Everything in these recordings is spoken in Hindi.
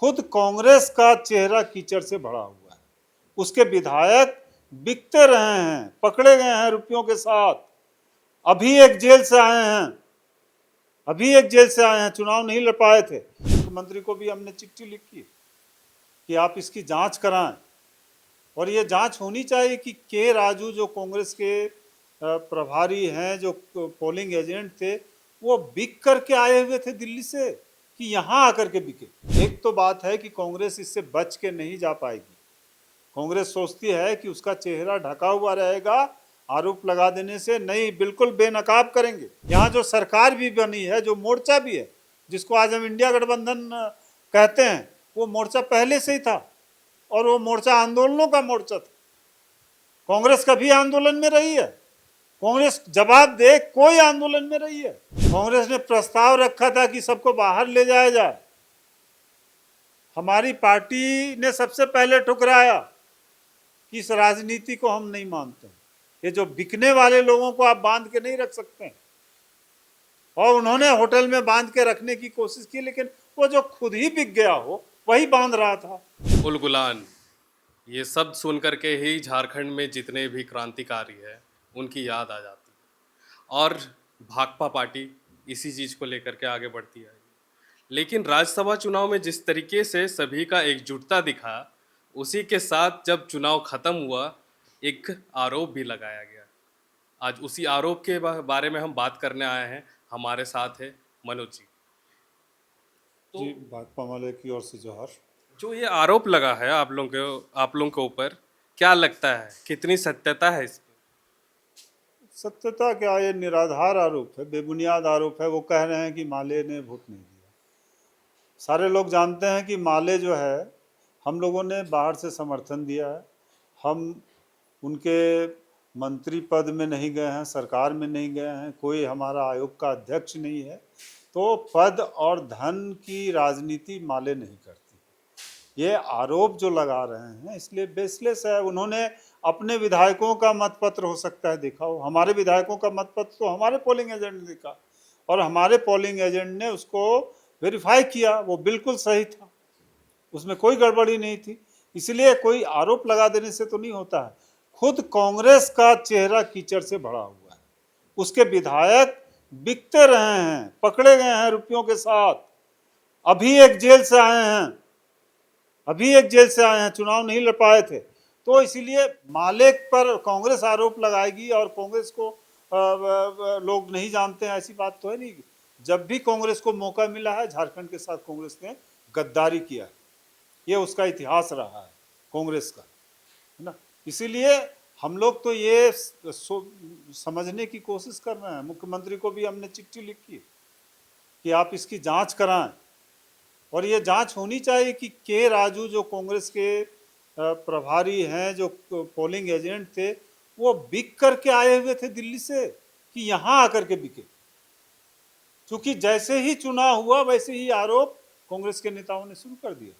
खुद कांग्रेस का चेहरा कीचड़ से भरा हुआ है। उसके विधायक बिकते रहे हैं, पकड़े गए हैं रुपयों के साथ। अभी एक जेल से आए हैं, चुनाव नहीं लड़ पाए थे। मुख्यमंत्री को भी हमने चिट्ठी लिखी कि आप इसकी जांच कराएं, और ये जांच होनी चाहिए कि के राजू जो कांग्रेस के प्रभारी हैं, जो पोलिंग एजेंट थे, वो बिक करके आए हुए थे दिल्ली से कि यहाँ आकर के बिके। एक तो बात है कि कांग्रेस इससे बच के नहीं जा पाएगी। कांग्रेस सोचती है कि उसका चेहरा ढका हुआ रहेगा, आरोप लगा देने से नहीं, बिल्कुल बेनकाब करेंगे। यहाँ जो सरकार भी बनी है, जो मोर्चा भी है, जिसको आज हम इंडिया गठबंधन कहते हैं, वो मोर्चा पहले से ही था, और वो मोर्चा आंदोलनों का मोर्चा था। कांग्रेस कभी आंदोलन में रही है? कांग्रेस जवाब दे, कोई आंदोलन में रही है? कांग्रेस ने प्रस्ताव रखा था कि सबको बाहर ले जाया जाए। हमारी पार्टी ने सबसे पहले ठुकराया कि इस राजनीति को हम नहीं मानते। ये जो बिकने वाले लोगों को आप बांध के नहीं रख सकते, और उन्होंने होटल में बांध के रखने की कोशिश की, लेकिन वो जो खुद ही बिक गया हो वही बांध रहा था। उलगुलान, ये शब्द सुन करके ही झारखंड में जितने भी क्रांतिकारी हैं उनकी याद आ जाती है, और भाकपा पार्टी इसी चीज़ को लेकर के आगे बढ़ती है। लेकिन राज्यसभा चुनाव में जिस तरीके से सभी का एकजुटता दिखा, उसी के साथ जब चुनाव खत्म हुआ, एक आरोप भी लगाया गया। आज उसी आरोप के बारे में हम बात करने आए हैं। हमारे साथ है मनोज जी। तो जी, भाकपा माले की ओर से जोहार। जो ये आरोप लगा है आप लोगों के ऊपर, क्या लगता है कितनी सत्यता है इसमें? सत्यता क्या, ये निराधार आरोप है, बेबुनियाद आरोप है। वो कह रहे हैं कि माले ने वोट नहीं दिया। सारे लोग जानते हैं कि माले जो है, हम लोगों ने बाहर से समर्थन दिया है। हम उनके मंत्री पद में नहीं गए हैं, सरकार में नहीं गए हैं, कोई हमारा आयोग का अध्यक्ष नहीं है। तो पद और धन की राजनीति माले नहीं करती। ये आरोप जो लगा रहे हैं, इसलिए बेसलेस है। उन्होंने अपने विधायकों का मतपत्र हो सकता है देखा हो, हमारे विधायकों का मतपत्र तो हमारे पोलिंग एजेंट ने देखा, और हमारे पोलिंग एजेंट ने उसको वेरीफाई किया, वो बिल्कुल सही था, उसमें कोई गड़बड़ी नहीं थी। इसलिए कोई आरोप लगा देने से तो नहीं होता है। खुद कांग्रेस का चेहरा कीचड़ से भरा हुआ है। उसके विधायक बिकते रहे हैं, पकड़े गए हैं रुपयों के साथ। अभी एक जेल से आए हैं, चुनाव नहीं लड़ पाए थे। तो इसीलिए माले पर कांग्रेस आरोप लगाएगी, और कांग्रेस को लोग नहीं जानते हैं, ऐसी बात तो है नहीं। जब भी कांग्रेस को मौका मिला है, झारखंड के साथ कांग्रेस ने गद्दारी किया है। ये उसका इतिहास रहा है कांग्रेस का, है ना। इसीलिए हम लोग तो ये समझने की कोशिश कर रहे हैं। मुख्यमंत्री को भी हमने चिट्ठी लिखी कि आप इसकी जांच कराएं, और ये जांच होनी चाहिए कि के राजू जो कांग्रेस के प्रभारी हैं, जो पोलिंग एजेंट थे, वो बिक करके आए हुए थे दिल्ली से कि यहाँ आकर के बिके। क्योंकि जैसे ही चुनाव हुआ, वैसे ही आरोप कांग्रेस के नेताओं ने शुरू कर दिया।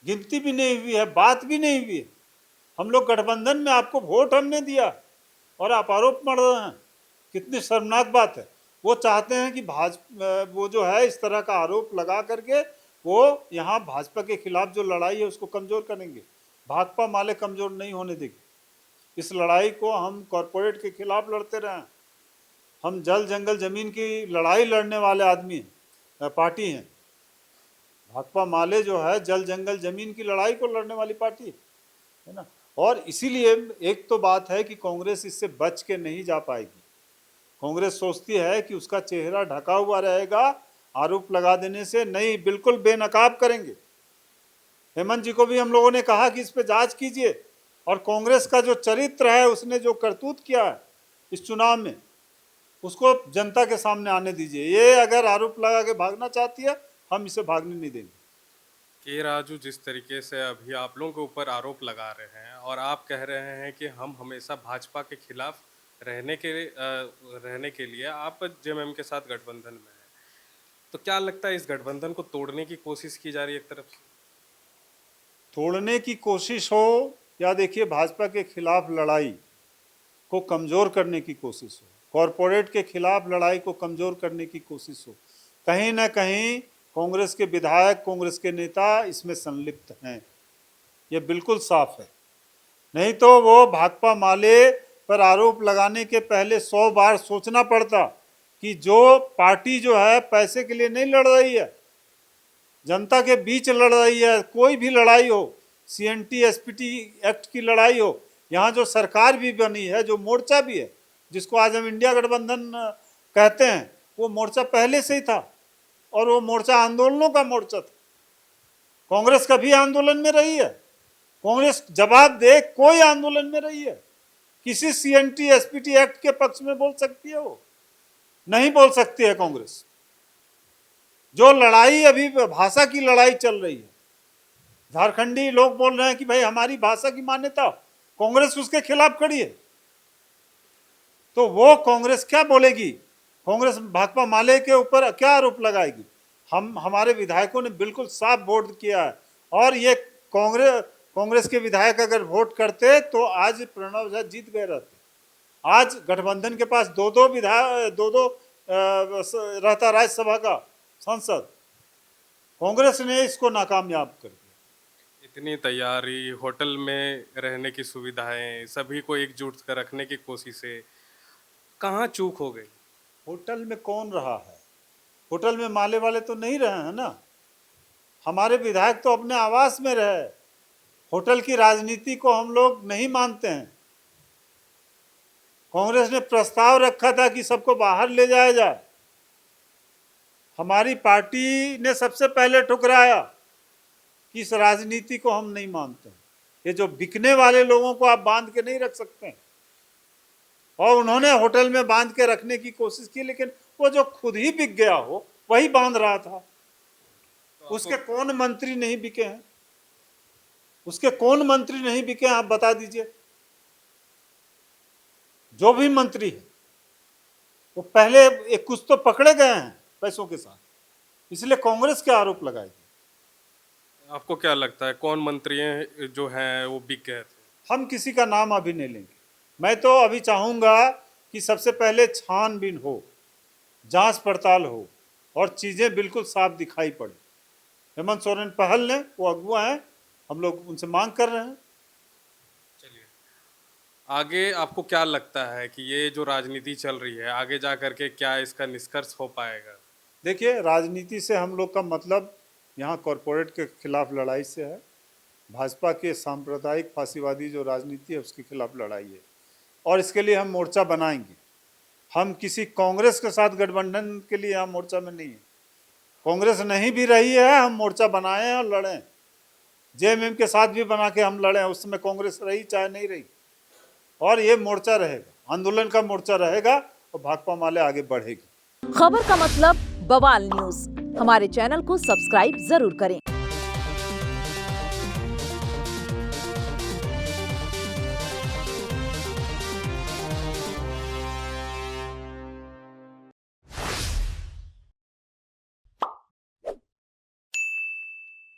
गिनती भी नहीं हुई है, बात भी नहीं हुई है। हम लोग गठबंधन में, आपको वोट हमने दिया, और आप आरोप मढ़ रहे हैं। कितनी शर्मनाक बात है। वो चाहते हैं कि वो जो है, इस तरह का आरोप लगा करके वो यहाँ भाजपा के खिलाफ जो लड़ाई है उसको कमजोर करेंगे। भाकपा माले कमजोर नहीं होने देगी। इस लड़ाई को हम कॉरपोरेट के खिलाफ लड़ते रहे हैं। हम जल जंगल जमीन की लड़ाई लड़ने वाले आदमी हैं, पार्टी हैं। भाकपा माले जो है, जल जंगल जमीन की लड़ाई को लड़ने वाली पार्टी है ना। और इसीलिए एक तो बात है कि कांग्रेस इससे बच के नहीं जा पाएगी। कांग्रेस सोचती है कि उसका चेहरा ढका हुआ रहेगा, आरोप लगा देने से नहीं, बिल्कुल बेनकाब करेंगे। हेमंत जी को भी हम लोगों ने कहा कि इस पे जांच कीजिए, और कांग्रेस का जो चरित्र है, उसने जो करतूत किया है इस चुनाव में, उसको जनता के सामने आने दीजिए। ये अगर आरोप लगा के भागना चाहती है, हम इसे भागने नहीं देंगे। के राजू, जिस तरीके से अभी आप लोगों के ऊपर आरोप लगा रहे हैं, और आप कह रहे हैं कि हम हमेशा भाजपा के खिलाफ रहने के लिए आप जेएमएम के साथ गठबंधन में हैं, तो क्या लगता है इस गठबंधन को तोड़ने की कोशिश की जा रही है एक तरफ से? तोड़ने की कोशिश हो, या देखिए भाजपा के खिलाफ लड़ाई को कमज़ोर करने की कोशिश हो, कॉरपोरेट के खिलाफ लड़ाई को कमज़ोर करने की कोशिश हो, कहीं ना कहीं कांग्रेस के विधायक, कांग्रेस के नेता इसमें संलिप्त हैं, ये बिल्कुल साफ है। नहीं तो वो भाकपा माले पर आरोप लगाने के पहले 100 बार सोचना पड़ता कि जो पार्टी जो है पैसे के लिए नहीं लड़ रही है, जनता के बीच लड़ रही है। कोई भी लड़ाई हो, CNT SPT एक्ट की लड़ाई हो, यहाँ जो सरकार भी बनी है, जो मोर्चा भी है, जिसको आज हम इंडिया गठबंधन कहते हैं, वो मोर्चा पहले से ही था और वो मोर्चा आंदोलनों का मोर्चा था। कांग्रेस कभी आंदोलन में रही है? कांग्रेस जवाब दे, कोई आंदोलन में रही है? किसी CNT SPT एक्ट के पक्ष में बोल सकती है? वो नहीं बोल सकती है कांग्रेस। जो लड़ाई अभी भाषा की लड़ाई चल रही है, झारखंडी लोग बोल रहे हैं कि भाई हमारी भाषा की मान्यता, कांग्रेस उसके खिलाफ खड़ी है। तो वो कांग्रेस क्या बोलेगी? कांग्रेस भाकपा माले के ऊपर क्या आरोप लगाएगी? हमारे विधायकों ने बिल्कुल साफ वोट किया है और ये कांग्रेस के विधायक अगर वोट करते तो आज प्रणव झा जीत गए रहते। आज गठबंधन के पास दो विधायक रहता राज्यसभा का सांसद, कांग्रेस ने इसको नाकामयाब कर दिया। इतनी तैयारी, होटल में रहने की सुविधाएं, सभी को एकजुट कर रखने की कोशिशें, कहाँ चूक हो गई? होटल में कौन रहा है? होटल में माले वाले तो नहीं रहे हैं ना। हमारे विधायक तो अपने आवास में रहे। होटल की राजनीति को हम लोग नहीं मानते हैं। कांग्रेस ने प्रस्ताव रखा था कि सबको बाहर ले जाया जाए। हमारी पार्टी ने सबसे पहले ठुकराया कि इस राजनीति को हम नहीं मानते। ये जो बिकने वाले लोगों को आप बांध के नहीं रख सकते हैं। और उन्होंने होटल में बांध के रखने की कोशिश की, लेकिन वो जो खुद ही बिक गया हो वही बांध रहा था। उसके कौन मंत्री नहीं बिके हैं? उसके कौन मंत्री नहीं बिके हैं, आप बता दीजिए। जो भी मंत्री है वो पहले एक कुछ तो पकड़े गए हैं पैसों के साथ, इसलिए कांग्रेस के आरोप लगाएगी। आपको क्या लगता है कौन मंत्री जो हैं वो बिक गए थे? हम किसी का नाम अभी नहीं लेंगे। मैं तो अभी चाहूंगा कि सबसे पहले छानबीन हो, जांच पड़ताल हो और चीजें बिल्कुल साफ दिखाई पड़े। हेमंत सोरेन पहल ने, वो अगुआ हैं, हम लोग उनसे मांग कर रहे हैं। चलिए, आगे आपको क्या लगता है कि ये जो राजनीति चल रही है, आगे जा करके क्या इसका निष्कर्ष हो पाएगा? देखिए, राजनीति से हम लोग का मतलब यहाँ कॉरपोरेट के खिलाफ लड़ाई से है। भाजपा के सांप्रदायिक फांसीवादी जो राजनीति है उसके खिलाफ लड़ाई है और इसके लिए हम मोर्चा बनाएंगे। हम किसी कांग्रेस के साथ गठबंधन के लिए हम मोर्चा में नहीं है। कांग्रेस नहीं भी रही है, हम मोर्चा बनाए हैं और लड़ें। JMM के साथ भी बना के हम लड़े, उस समय कांग्रेस रही चाहे नहीं रही। और ये मोर्चा रहेगा, आंदोलन का मोर्चा रहेगा और भाकपा माले आगे बढ़ेगी। खबर का मतलब बवाल न्यूज। हमारे चैनल को सब्सक्राइब जरूर करें।